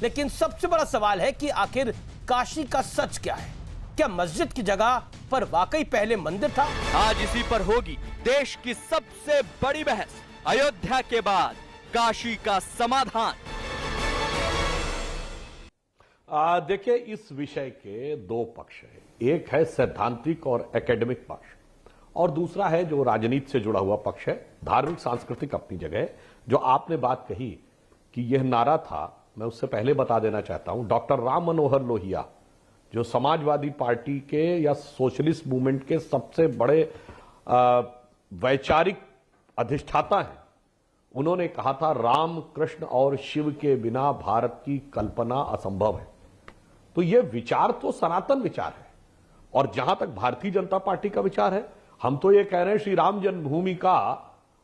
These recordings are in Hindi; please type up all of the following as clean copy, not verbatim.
लेकिन सबसे बड़ा सवाल है कि आखिर काशी का सच क्या है? क्या मस्जिद की जगह पर वाकई पहले मंदिर था? आज इसी पर होगी देश की सबसे बड़ी बहस। अयोध्या के बाद काशी का समाधान। देखिए, इस विषय के दो पक्ष हैं। एक है सैद्धांतिक और एकेडमिक पक्ष, और दूसरा है जो राजनीति से जुड़ा हुआ पक्ष है, धार्मिक सांस्कृतिक अपनी जगह। जो आपने बात कही कि यह नारा था, मैं उससे पहले बता देना चाहता हूं, डॉक्टर राम मनोहर लोहिया जो समाजवादी पार्टी के या सोशलिस्ट मूवमेंट के सबसे बड़े वैचारिक अधिष्ठाता हैं, उन्होंने कहा था राम, कृष्ण और शिव के बिना भारत की कल्पना असंभव है। तो यह विचार तो सनातन विचार है, और जहां तक भारतीय जनता पार्टी का विचार है, हम तो ये कह रहे हैं श्री राम जन्मभूमि का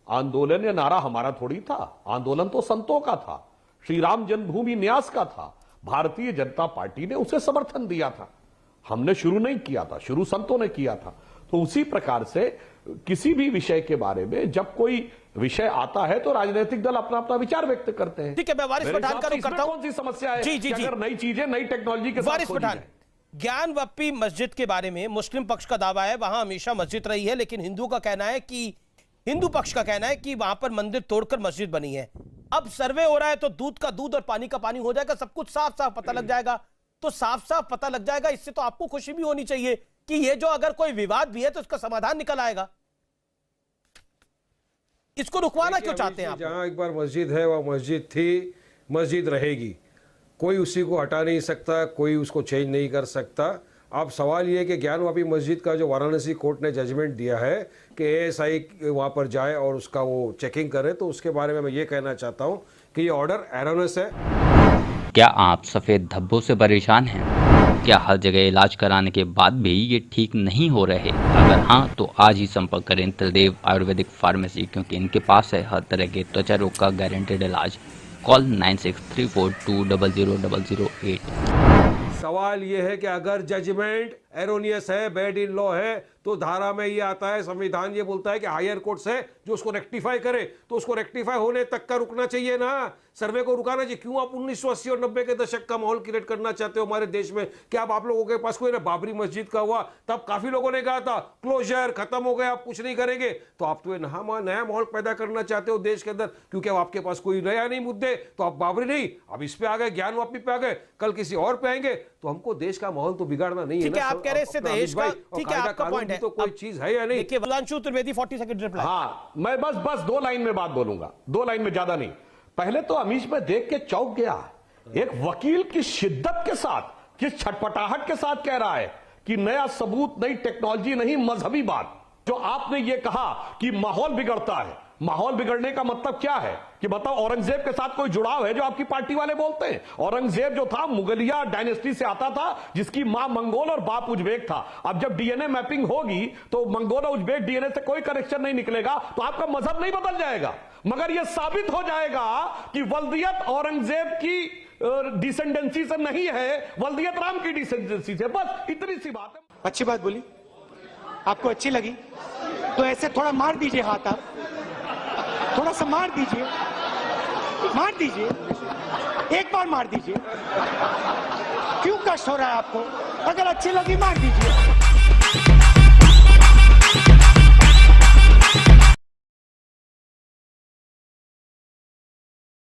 आंदोलन या नारा हमारा थोड़ी था। आंदोलन तो संतों का था, श्री राम जन्मभूमि न्यास का था। भारतीय जनता पार्टी ने उसे समर्थन दिया था, हमने शुरू नहीं किया था, शुरू संतों ने किया था। तो उसी प्रकार से किसी भी विषय के बारे में जब कोई विषय आता है तो राजनीतिक दल अपना अपना विचार व्यक्त करते हैं। ठीक है, मैं वारिस पठान का रुख करता हूं। कौन सी समस्या है? जी, अगर नई चीजें नई टेक्नोलॉजी के साथ वारिस पठान, ज्ञानवापी मस्जिद के बारे में मुस्लिम पक्ष का दावा है वहां हमेशा मस्जिद रही है, लेकिन हिंदू पक्ष का कहना है कि वहां पर मंदिर तोड़कर मस्जिद बनी है। अब सर्वे हो रहा है तो दूध का दूध और पानी का पानी हो जाएगा, सब कुछ साफ साफ पता लग जाएगा। तो साफ साफ पता लग जाएगा, इससे तो आपको खुशी भी होनी चाहिए कि ये जो अगर कोई विवाद भी है तो उसका समाधान निकल आएगा। इसको रुकवाना क्यों चाहते हैं आप? जहां एक बार मस्जिद है वह मस्जिद थी, मस्जिद रहेगी, कोई उसी को हटा नहीं सकता, कोई उसको चेंज नहीं कर सकता। अब सवाल ये है कि ज्ञानवापी मस्जिद का जो वाराणसी कोर्ट ने जजमेंट दिया है कि एएसआई वहाँ पर जाए और उसका वो चेकिंग करे, तो उसके बारे में मैं ये कहना चाहता हूँ कि ये ऑर्डर एरोनस है। क्या आप सफ़ेद धब्बों से परेशान हैं? क्या हर जगह इलाज कराने के बाद भी ये ठीक नहीं हो रहे? अगर हाँ, तो आज ही संपर्क करें त्रिदेव आयुर्वेदिक फार्मेसी, क्योंकि इनके पास है हर तरह के त्वचा रोग का गारंटेड इलाज। कॉल 9634200008। सवाल ये है कि अगर जजमेंट एरोनियस है, बैड इन लॉ है, तो धारा में ये आता है, संविधान ये बोलता है कि हायर कोर्ट्स है जो उसको रेक्टिफाई करे, तो उसको रेक्टिफाई होने तक का रुकना चाहिए ना, सर्वे को रुकाना चाहिए। क्यों आप 1980 और 90 के दशक का माहौल क्रिएट करना चाहते हो हमारे देश में? क्या आप लोगों के पास कोई ना, बाबरी मस्जिद का हुआ तब काफी लोगों ने कहा था क्लोजर खत्म हो गया, आप कुछ नहीं करेंगे। तो आप तो नया माहौल पैदा करना चाहते हो देश के अंदर, क्योंकि अब आपके पास कोई नया नहीं मुद्दे, तो आप बाबरी नहीं, अब इस पे आ गए, ज्ञानवापी पे आ गए, कल किसी और पे आएंगे। तो हमको देश का माहौल तो बिगाड़ना नहीं है ना। आप कह रहे हैं देश का, ठीक है, आपका पॉइंट है, तो कोई चीज है या नहीं? देखिए वलांशु त्रिवेदी 40 सेकंड रिप्लाई। हाँ, मैं बस 2 लाइन में बात बोलूंगा, 2 लाइन में, ज्यादा नहीं। पहले तो अमीश में देख के चौंक गया, एक वकील की शिद्दत के साथ, किस छटपटाहट के साथ कह रहा है कि नया सबूत, नई टेक्नोलॉजी नहीं, मजहबी बात। जो आपने ये कहा कि माहौल बिगड़ता है, माहौल बिगड़ने का मतलब क्या है कि बताओ औरंगजेब के साथ कोई जुड़ाव है जो आपकी पार्टी वाले बोलते हैं? औरंगजेब जो था मुगलिया डायनेस्टी से आता था, जिसकी मां मंगोल और बाप उज्बेक था। अब जब डीएनए मैपिंग होगी तो मंगोल और उज्बेक डीएनए से कोई कनेक्शन नहीं निकलेगा, तो आपका मजहब नहीं बदल जाएगा। मगर यह साबित हो जाएगा कि वल्दियत औरंगजेब की डिसेंडेंसी से नहीं है, वल्दियत राम की डिसेंडेंसी से, बस इतनी सी बात है। अच्छी बात बोली, आपको अच्छी लगी तो ऐसे थोड़ा मार दीजिए हाथ, आप थोड़ा सा मार दीजिए, एक बार मार दीजिए। क्यों कष्ट हो रहा है आपको? अगर अच्छी लगी मार दीजिए।